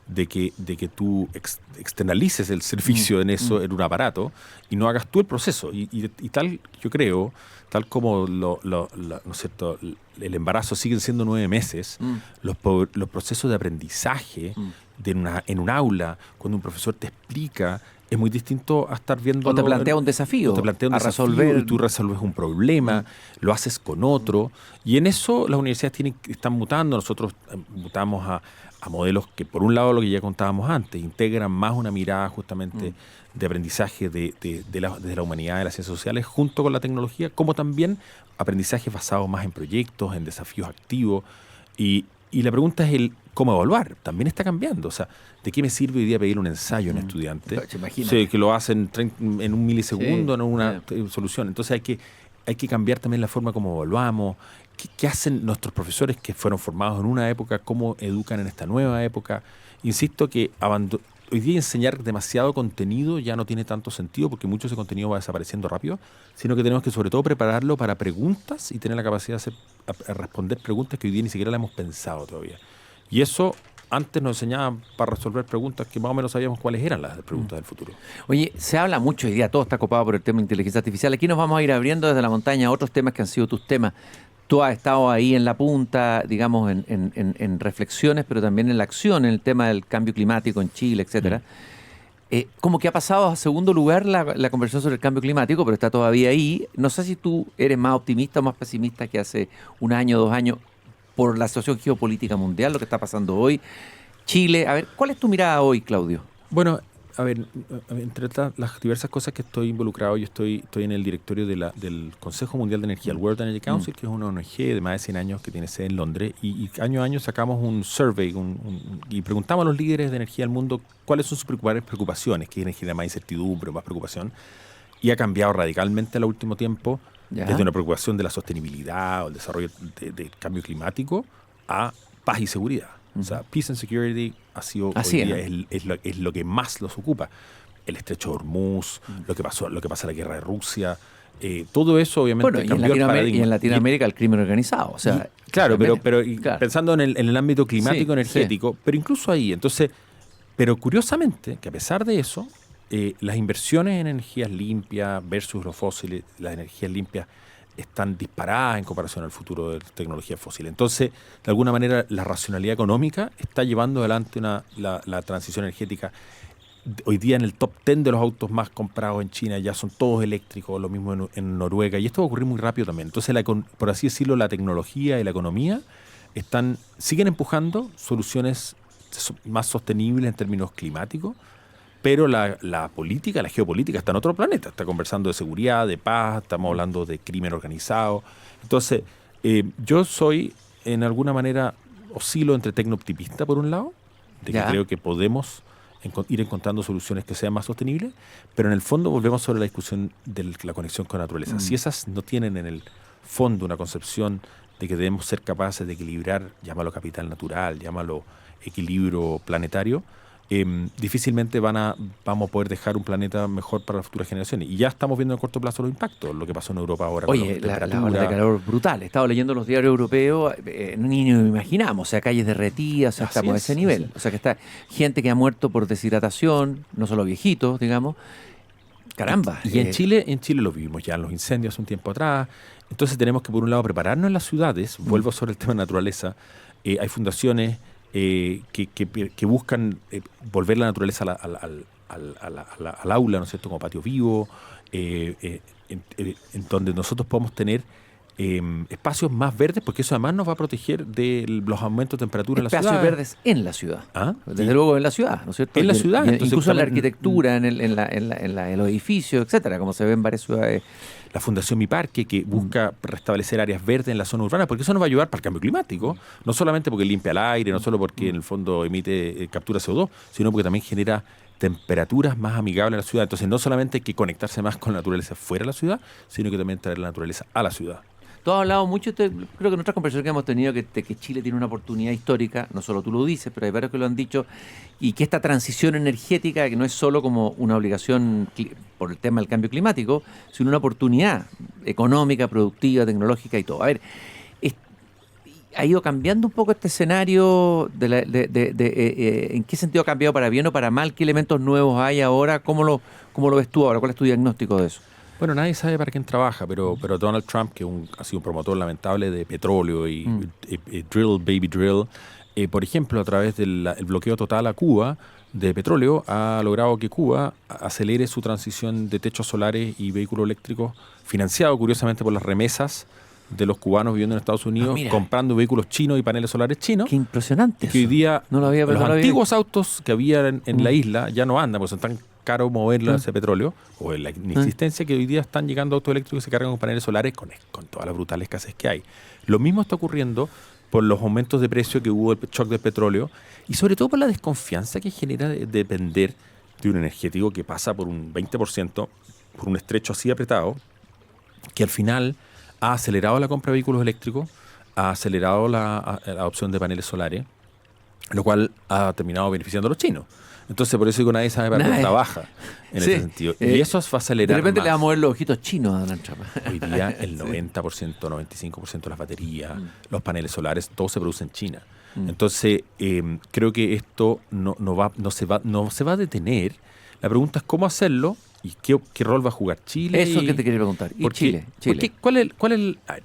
C: de que tú externalices el servicio en eso, en un aparato, y no hagas tú el proceso. Y tal, yo creo, tal como ¿no es cierto? El embarazo siguen siendo 9 meses, los procesos de aprendizaje en un aula, cuando un profesor te explica, es muy distinto a estar viendo...
B: O te plantea un desafío.
C: Resolver. Y tú resolves un problema, lo haces con otro. Y en eso las universidades están mutando. Nosotros mutamos a modelos que, por un lado, lo que ya contábamos antes, integran más una mirada justamente de aprendizaje de la humanidad, de las ciencias sociales, junto con la tecnología, como también aprendizaje basado más en proyectos, en desafíos activos. Y la pregunta es cómo evaluar. También está cambiando. O sea, ¿de qué me sirve hoy día pedir un ensayo a un estudiante? Sí, que lo hacen en un milisegundo, en una solución. Entonces hay que cambiar también la forma como evaluamos. ¿Qué hacen nuestros profesores que fueron formados en una época? ¿Cómo educan en esta nueva época? Insisto que hoy día enseñar demasiado contenido ya no tiene tanto sentido porque mucho de ese contenido va desapareciendo rápido, sino que tenemos que sobre todo prepararlo para preguntas y tener la capacidad de responder preguntas que hoy día ni siquiera las hemos pensado todavía. Y eso antes nos enseñaban para resolver preguntas que más o menos sabíamos cuáles eran las preguntas del futuro.
B: Oye, se habla mucho hoy día, todo está copado por el tema de inteligencia artificial. Aquí nos vamos a ir abriendo desde la montaña otros temas que han sido tus temas. Tú has estado ahí en la punta, digamos, en reflexiones, pero también en la acción, en el tema del cambio climático en Chile, etcétera. Como que ha pasado a segundo lugar la conversación sobre el cambio climático, pero está todavía ahí. No sé si tú eres más optimista o más pesimista que hace un año, 2 años, por la situación geopolítica mundial, lo que está pasando hoy. Chile, a ver, ¿cuál es tu mirada hoy, Claudio?
C: Bueno, a ver, entre las diversas cosas que estoy involucrado, yo estoy en el directorio del Consejo Mundial de Energía, el World Energy Council, que es una ONG de más de 100 años que tiene sede en Londres, y año a año sacamos un survey y preguntamos a los líderes de energía del mundo cuáles son sus principales preocupaciones, qué genera más incertidumbre, más preocupación, y ha cambiado radicalmente en el último tiempo.
B: Ya.
C: desde una preocupación de la sostenibilidad o el desarrollo del cambio climático a paz y seguridad. O sea, peace and security ha sido
B: Así
C: hoy día
B: es.
C: es lo que más los ocupa. El estrecho de Hormuz, lo que pasa en la guerra de Rusia, todo eso obviamente
B: Bueno,
C: cambió el paradigma.
B: y en Latinoamérica el crimen organizado. O sea,
C: Claro,
B: también-
C: pero
B: claro.
C: pensando en el ámbito climático,
B: Sí,
C: energético, pero incluso ahí, entonces, pero curiosamente, que a pesar de eso, las inversiones en energías limpias versus los fósiles, las energías limpias están disparadas en comparación al futuro de tecnologías fósiles. Entonces, de alguna manera, la racionalidad económica está llevando adelante la transición energética. Hoy día en el top 10 de los autos más comprados en China ya son todos eléctricos, lo mismo en Noruega, y esto va a ocurrir muy rápido también. Entonces, por así decirlo, la tecnología y la economía siguen empujando soluciones más sostenibles en términos climáticos, pero la política, la geopolítica está en otro planeta. Está conversando de seguridad, de paz, estamos hablando de crimen organizado. Entonces, yo soy, en alguna manera, oscilo entre tecno-optimista, por un lado, de que
B: Ya.
C: creo que podemos ir encontrando soluciones que sean más sostenibles, pero en el fondo volvemos sobre la discusión de la conexión con la naturaleza. Si esas no tienen en el fondo una concepción de que debemos ser capaces de equilibrar, llámalo capital natural, llámalo equilibrio planetario, difícilmente vamos a poder dejar un planeta mejor para las futuras generaciones. Y ya estamos viendo en corto plazo los impactos, lo que pasó en Europa ahora con
B: Oye,
C: la
B: la
C: temperatura.
B: ola de calor brutal. He estado leyendo los diarios europeos, ni nos imaginamos, o sea, calles derretidas, o sea,
C: Así
B: estamos a
C: es,
B: ese nivel.
C: así es.
B: O sea, que está gente que ha muerto por deshidratación, no solo viejitos, digamos. Caramba.
C: Y en Chile lo vivimos ya en los incendios hace un tiempo atrás. Entonces tenemos que, por un lado, prepararnos en las ciudades. Vuelvo sobre el tema de naturaleza. Hay fundaciones que buscan volver la naturaleza al aula, ¿no es cierto?, como patio vivo, en donde nosotros podemos tener espacios más verdes, porque eso además nos va a proteger de los aumentos de temperatura en la
B: espacios
C: ciudad.
B: verdes en la ciudad.
C: ¿Ah?
B: Desde
C: Sí.
B: luego en la ciudad, ¿no es cierto?
C: En la
B: Y-
C: ciudad,
B: y
C: entonces
B: incluso en la
C: también-
B: arquitectura, en los edificios, etcétera, como se ve en varias ciudades.
C: La Fundación Mi Parque, que busca restablecer áreas verdes en la zona urbana, porque eso nos va a ayudar para el cambio climático, no solamente porque limpia el aire, no solo porque en el fondo captura CO2, sino porque también genera temperaturas más amigables a la ciudad. Entonces no solamente hay que conectarse más con la naturaleza fuera de la ciudad, sino que también traer la naturaleza a la ciudad.
B: Tú has hablado mucho, creo que en otras conversaciones que hemos tenido, que Chile tiene una oportunidad histórica, no solo tú lo dices, pero hay varios que lo han dicho, y que esta transición energética, que no es solo como una obligación por el tema del cambio climático, sino una oportunidad económica, productiva, tecnológica y todo. A ver, ¿ha ido cambiando un poco este escenario? ¿En qué sentido ha cambiado para bien o para mal? ¿Qué elementos nuevos hay ahora? ¿Cómo lo ves tú ahora? ¿Cuál es tu diagnóstico de eso?
C: Bueno, nadie sabe para quién trabaja, pero Donald Trump, que ha sido un promotor lamentable de petróleo y drill, baby drill, por ejemplo, a través del el bloqueo total a Cuba de petróleo, ha logrado que Cuba acelere su transición de techos solares y vehículos eléctricos, financiado curiosamente por las remesas de los cubanos viviendo en Estados Unidos,
B: mira.
C: comprando vehículos chinos y paneles solares chinos.
B: Qué impresionante
C: Que hoy
B: eso.
C: día
B: No lo había
C: los
B: pensado bien.
C: antiguos autos que había en la isla ya no andan, porque son tan caros moverlos ese petróleo, o en la inexistencia, que hoy día están llegando autos eléctricos que se cargan con paneles solares con todas las brutales escasez que hay. Lo mismo está ocurriendo por los aumentos de precio que hubo el shock del petróleo y sobre todo por la desconfianza que genera de depender de un energético que pasa por un 20%, por un estrecho así apretado, que al final ha acelerado la compra de vehículos eléctricos, ha acelerado la adopción de paneles solares, lo cual ha terminado beneficiando a los chinos. Entonces, por eso digo, nadie sabe para qué
B: Nadie.
C: trabaja en
B: Sí.
C: ese sentido. Y eso va a acelerar
B: De repente
C: más.
B: le va a mover los ojitos chinos a Donald Trump.
C: Hoy día el 90%, 95% de las baterías, los paneles solares, todo se produce en China. Entonces, creo que esto no se va a detener. La pregunta es cómo hacerlo y qué rol va a jugar Chile.
B: Eso que te quería preguntar. ¿Y Chile?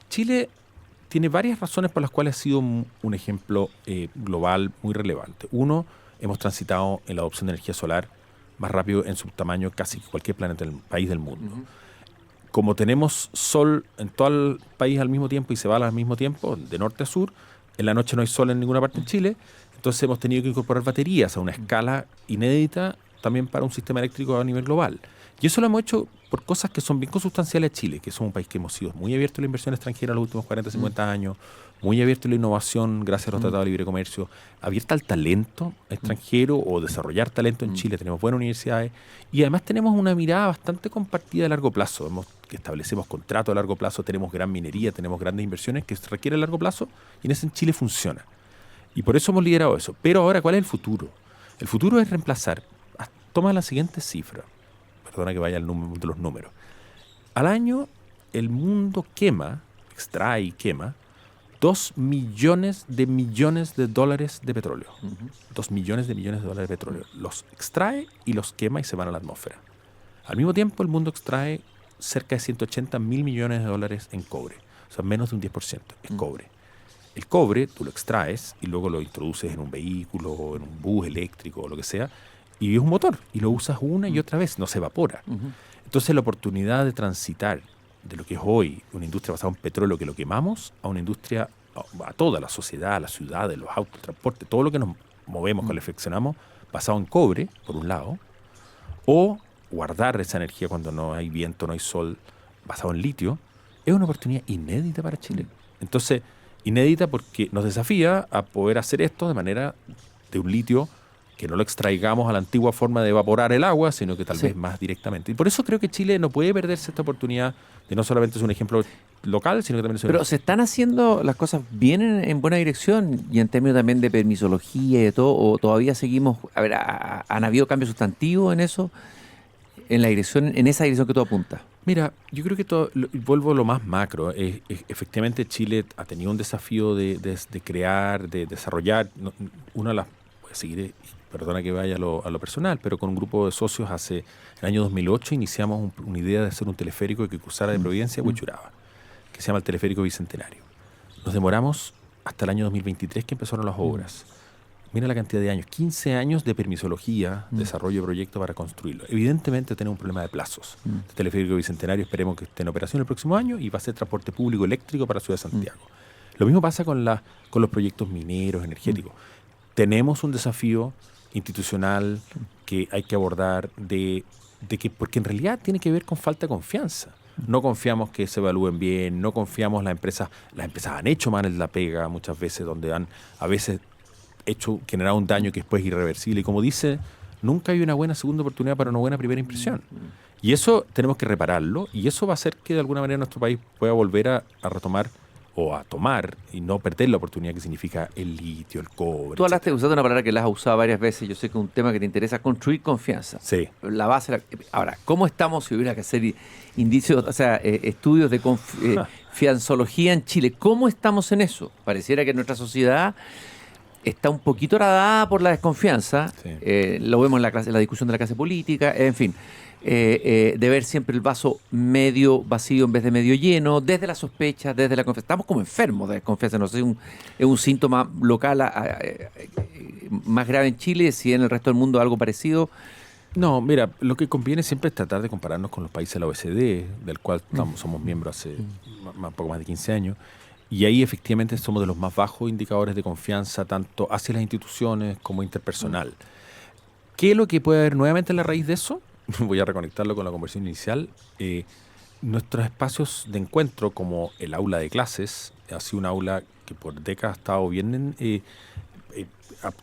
C: Chile tiene varias razones por las cuales ha sido un ejemplo global muy relevante. Uno, hemos transitado en la adopción de energía solar más rápido en su tamaño casi que cualquier país del mundo. Como tenemos sol en todo el país al mismo tiempo y se va al mismo tiempo, de norte a sur, en la noche no hay sol en ninguna parte de Chile, entonces hemos tenido que incorporar baterías a una escala inédita también para un sistema eléctrico a nivel global. Y eso lo hemos hecho por cosas que son bien consustanciales a Chile, que somos un país que hemos sido muy abierto a la inversión extranjera en los últimos 40, 50 años, muy abierto a la innovación gracias a los tratados de libre comercio, abierta al talento extranjero o desarrollar talento en Chile. Tenemos buenas universidades y además tenemos una mirada bastante compartida a largo plazo. Que establecemos contratos a largo plazo, tenemos gran minería, tenemos grandes inversiones que se requieren a largo plazo y en ese en Chile funciona. Y por eso hemos liderado eso. Pero ahora, ¿cuál es el futuro? El futuro es reemplazar. Toma la siguiente cifra. Perdona que vaya al número de los números. Al año, el mundo extrae y quema 2 millones de dólares de petróleo. 2 millones de dólares de petróleo. Los extrae y los quema y se van a la atmósfera. Al mismo tiempo, el mundo extrae cerca de 180 mil millones de dólares en cobre. O sea, menos de un 10% es cobre. El cobre tú lo extraes y luego lo introduces en un vehículo o en un bus eléctrico o lo que sea y es un motor y lo usas una y otra vez, no se evapora. Entonces la oportunidad de transitar de lo que es hoy una industria basada en petróleo que lo quemamos a una industria, a toda la sociedad, a la ciudad, de los autos, el transporte, todo lo que nos movemos, que reflexionamos, basado en cobre, por un lado, o guardar esa energía cuando no hay viento, no hay sol, basado en litio, es una oportunidad inédita para Chile. Entonces, inédita porque nos desafía a poder hacer esto de manera de un litio que no lo extraigamos a la antigua forma de evaporar el agua, sino que tal vez más directamente. Y por eso creo que Chile no puede perderse esta oportunidad de no solamente ser un ejemplo local, sino que también ser...
B: Pero se están haciendo las cosas bien en buena dirección y en términos también de permisología y de todo, o todavía seguimos... A ver, ¿han habido cambios sustantivos en eso? En esa dirección que tú apuntas.
C: Mira, yo creo que vuelvo a lo más macro. Efectivamente, Chile ha tenido un desafío de crear, de desarrollar. Una de las... Voy a seguir, perdona que vaya a lo personal, pero con un grupo de socios en el año 2008 iniciamos una idea de hacer un teleférico que cruzara de Providencia a Huechuraba, que se llama el Teleférico Bicentenario. Nos demoramos hasta el año 2023 que empezaron las obras. Mira la cantidad de años, 15 años de permisología, desarrollo de proyecto para construirlo. Evidentemente tenemos un problema de plazos. El Teleférico Bicentenario esperemos que esté en operación el próximo año y va a ser transporte público eléctrico para la ciudad de Santiago. Lo mismo pasa con los proyectos mineros, energéticos. Tenemos un desafío institucional que hay que abordar porque en realidad tiene que ver con falta de confianza. No confiamos que se evalúen bien, no confiamos las empresas han hecho mal la pega muchas veces, donde han a veces generado un daño que después es irreversible. Y como dice, nunca hay una buena segunda oportunidad para una buena primera impresión. Y eso tenemos que repararlo y eso va a hacer que de alguna manera nuestro país pueda volver a retomar o a tomar y no perder la oportunidad que significa el litio, el cobre.
B: Tú hablaste usando una palabra que la has usado varias veces. Yo sé que es un tema que te interesa, construir confianza.
C: Sí.
B: La base. Ahora, ¿cómo estamos si hubiera que hacer indicios, estudios de fianzología en Chile? ¿Cómo estamos en eso? Pareciera que nuestra sociedad está un poquito horadada por la desconfianza. Sí. Lo vemos en la discusión de la clase política, en fin. De ver siempre el vaso medio vacío en vez de medio lleno, desde la sospecha, desde la confianza. Estamos como enfermos de desconfianza. No sé si es un síntoma local más grave en Chile, si en el resto del mundo algo parecido.
C: No, mira, lo que conviene siempre es tratar de compararnos con los países de la OECD, del cual somos miembros hace poco más de 15 años. Y ahí efectivamente somos de los más bajos indicadores de confianza, tanto hacia las instituciones como interpersonal. ¿Qué es lo que puede haber nuevamente en la raíz de eso? Voy a reconectarlo con la conversación inicial. Nuestros espacios de encuentro, como el aula de clases, ha sido un aula que por décadas ha estado bien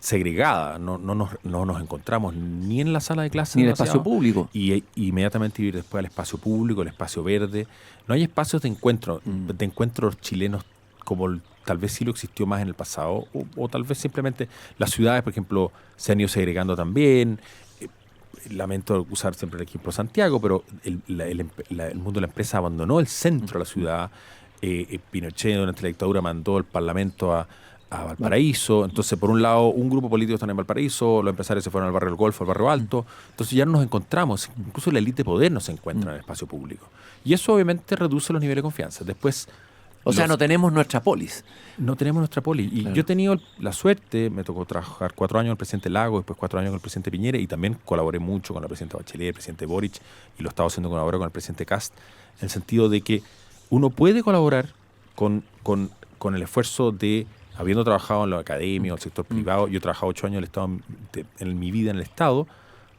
C: segregada. No nos encontramos ni en la sala de clases
B: ni en el espacio público.
C: Y inmediatamente ir después al espacio público, el espacio verde. No hay espacios de encuentro, de encuentros chilenos como tal vez sí lo existió más en el pasado, o tal vez simplemente las ciudades, por ejemplo, se han ido segregando también. Lamento usar siempre el ejemplo Santiago, pero el mundo de la empresa abandonó el centro de la ciudad. Pinochet durante la dictadura mandó el parlamento a Valparaíso. Entonces, por un lado, un grupo político está en Valparaíso, los empresarios se fueron al barrio del Golfo, al barrio Alto. Entonces ya no nos encontramos, incluso la élite de poder no se encuentra en el espacio público. Y eso obviamente reduce los niveles de confianza. Después...
B: O sea, no tenemos nuestra polis.
C: No tenemos nuestra polis. Y claro, yo he tenido la suerte, me tocó trabajar 4 años con el presidente Lagos, después 4 años con el presidente Piñera, y también colaboré mucho con la presidenta Bachelet, el presidente Boric, y lo estaba haciendo ahora con el presidente Kast, en el sentido de que uno puede colaborar con el esfuerzo de, habiendo trabajado en la academia o el sector privado, yo he trabajado 8 años en el Estado, en mi vida en el Estado,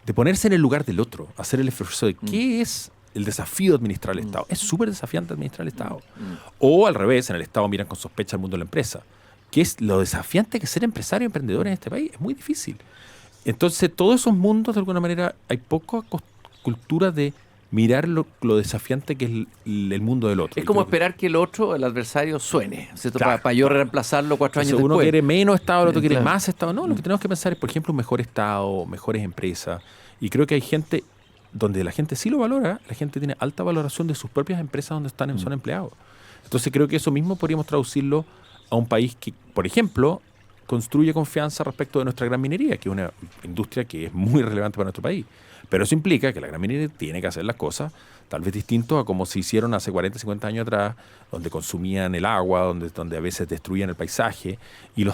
C: de ponerse en el lugar del otro, hacer el esfuerzo de qué es el desafío de administrar el Estado. Es súper desafiante administrar el Estado. O al revés, en el Estado miran con sospecha al mundo de la empresa. Que es lo desafiante que es ser empresario y emprendedor en este país. Es muy difícil. Entonces, todos esos mundos, de alguna manera, hay poca cultura de mirar lo desafiante que es el mundo del otro.
B: Es como esperar que el otro, el adversario, suene, ¿cierto?
C: Claro.
B: Para yo reemplazarlo 4 años
C: Uno
B: después.
C: quiere menos Estado, el otro quiere
B: Claro.
C: más Estado. No, lo que tenemos que pensar es, por ejemplo, un mejor Estado, mejores empresas. Y creo que hay gente donde la gente sí lo valora, la gente tiene alta valoración de sus propias empresas donde son empleados. Entonces creo que eso mismo podríamos traducirlo a un país que, por ejemplo, construye confianza respecto de nuestra gran minería, que es una industria que es muy relevante para nuestro país. Pero eso implica que la gran minería tiene que hacer las cosas tal vez distinto a como se hicieron hace 40, 50 años atrás, donde consumían el agua, donde a veces destruían el paisaje, y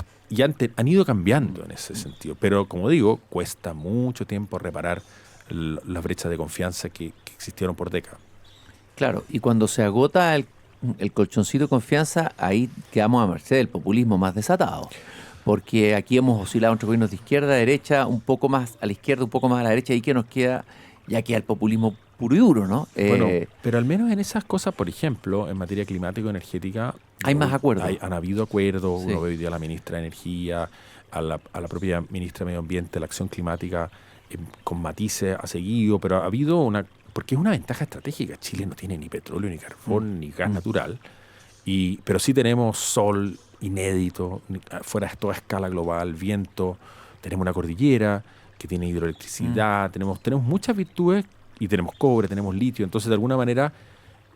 C: han ido cambiando en ese sentido. Pero, como digo, cuesta mucho tiempo reparar las brechas de confianza que existieron por décadas.
B: Claro, y cuando se agota el colchoncito de confianza, ahí quedamos a merced del populismo más desatado. Porque aquí hemos oscilado entre gobiernos de izquierda, derecha, un poco más a la izquierda, un poco más a la derecha, y que nos queda, ya queda el populismo puro y duro, ¿no?
C: Bueno, pero al menos en esas cosas, por ejemplo, en materia climático-energética,
B: hay más acuerdos.
C: Han habido acuerdos.
B: Sí.
C: Uno ve hoy día a la ministra de Energía, a la propia ministra de Medio Ambiente, la acción climática con matices ha seguido, pero ha habido porque es una ventaja estratégica. Chile no tiene ni petróleo, ni carbón, ni gas natural, pero sí tenemos sol inédito, fuera de toda escala global, viento, tenemos una cordillera que tiene hidroelectricidad, tenemos muchas virtudes y tenemos cobre, tenemos litio. Entonces, de alguna manera,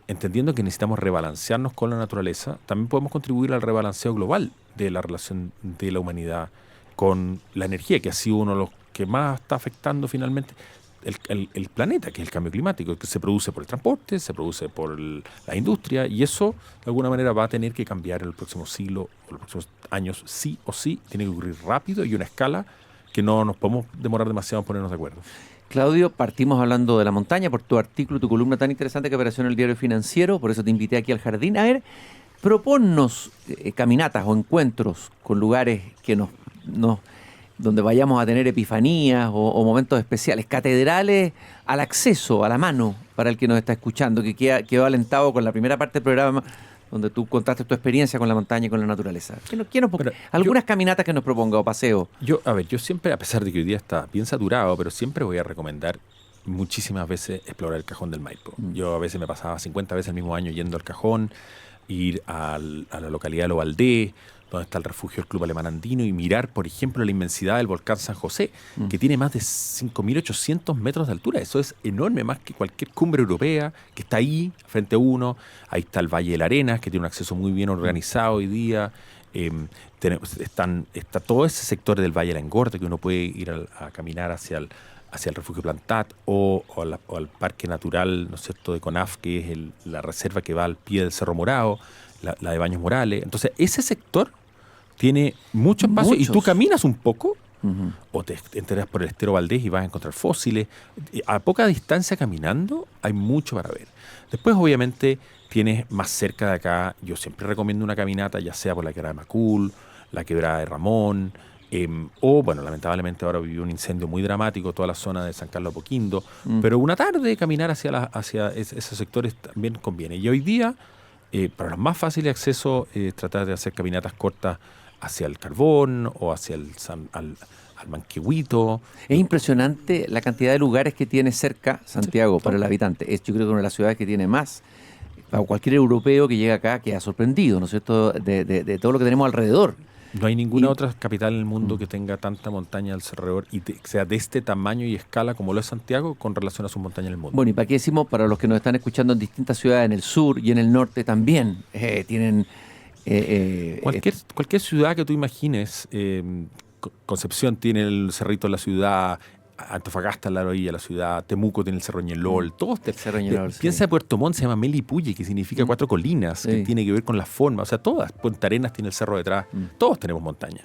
C: entendiendo que necesitamos rebalancearnos con la naturaleza, también podemos contribuir al rebalanceo global de la relación de la humanidad con la energía, que ha sido uno de los que más está afectando finalmente el planeta, que es el cambio climático, que se produce por el transporte, se produce por la industria, y eso de alguna manera va a tener que cambiar en el próximo siglo o los próximos años, sí o sí, tiene que ocurrir rápido y una escala que no nos podemos demorar demasiado en ponernos de acuerdo.
B: Claudio, partimos hablando de la montaña por tu artículo, tu columna tan interesante que apareció en el Diario Financiero, por eso te invité aquí al jardín. A ver, proponnos caminatas o encuentros con lugares que donde vayamos a tener epifanías o momentos especiales, catedrales al acceso, a la mano, para el que nos está escuchando, que quedó alentado con la primera parte del programa, donde tú contaste tu experiencia con la montaña y con la naturaleza. Algunas caminatas que nos proponga o paseo.
C: Yo siempre, a pesar de que hoy día está bien saturado, pero siempre voy a recomendar muchísimas veces explorar el Cajón del Maipo. Yo a veces me pasaba 50 veces el mismo año yendo al Cajón, ir a la localidad de Lo Valdés, donde está el refugio del Club Alemán Andino, y mirar, por ejemplo, la inmensidad del volcán San José, que tiene más de 5.800 metros de altura. Eso es enorme, más que cualquier cumbre europea, que está ahí, frente a uno. Ahí está el Valle de la Arenas, que tiene un acceso muy bien organizado hoy día. Está todo ese sector del Valle de la Engorda, que uno puede ir a caminar hacia el refugio Plantat o al Parque Natural, ¿no es cierto?, de CONAF, que es la reserva que va al pie del Cerro Morado, la de Baños Morales. Entonces, ese sector tiene mucho espacio y tú caminas un poco o te enteras por el Estero Valdés y vas a encontrar fósiles. A poca distancia caminando hay mucho para ver. Después, obviamente, tienes más cerca de acá, yo siempre recomiendo una caminata, ya sea por la quebrada de Macul, la quebrada de Ramón, o, bueno, lamentablemente ahora vivió un incendio muy dramático toda la zona de San Carlos Apoquindo, pero una tarde caminar hacia esos sectores también conviene. Y hoy día, para los más fáciles de acceso, tratar de hacer caminatas cortas hacia el Carbón o hacia al Manquehuito.
B: Es impresionante la cantidad de lugares que tiene cerca Santiago para el habitante. Yo creo que una de las ciudades que tiene más. Para cualquier europeo que llega acá queda sorprendido, ¿no es cierto?, de todo lo que tenemos alrededor.
C: No hay ninguna otra capital en el mundo que tenga tanta montaña alrededor y sea de este tamaño y escala como lo es Santiago con relación a sus montañas en el mundo.
B: Bueno, y para qué decimos, para los que nos están escuchando en distintas ciudades, en el sur y en el norte también, tienen...
C: Cualquier ciudad que tú imagines, Concepción tiene el cerrito de la ciudad, Antofagasta en la orilla de la ciudad, Temuco tiene el Cerro Ñelol, piensa en Puerto Montt, se llama Melipulli, que significa 4 colinas, que tiene que ver con la forma, o sea, todas, Punta Arenas tiene el cerro detrás, todos tenemos montaña.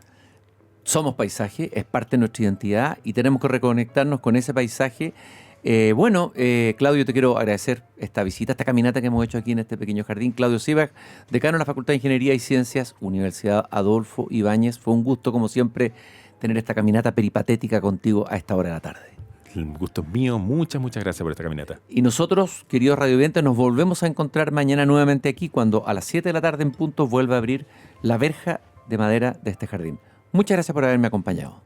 B: Somos paisaje, es parte de nuestra identidad y tenemos que reconectarnos con ese paisaje. Claudio, te quiero agradecer esta visita, esta caminata que hemos hecho aquí en este pequeño jardín. Claudio Sivak, decano de la Facultad de Ingeniería y Ciencias, Universidad Adolfo Ibáñez. Fue un gusto, como siempre, tener esta caminata peripatética contigo a esta hora de la tarde.
C: el gusto es mío. Muchas gracias por esta caminata.
B: Y nosotros, queridos radiovidentes, nos volvemos a encontrar mañana nuevamente aquí cuando a las 7 de la tarde en punto vuelva a abrir la verja de madera de este jardín. Muchas gracias por haberme acompañado.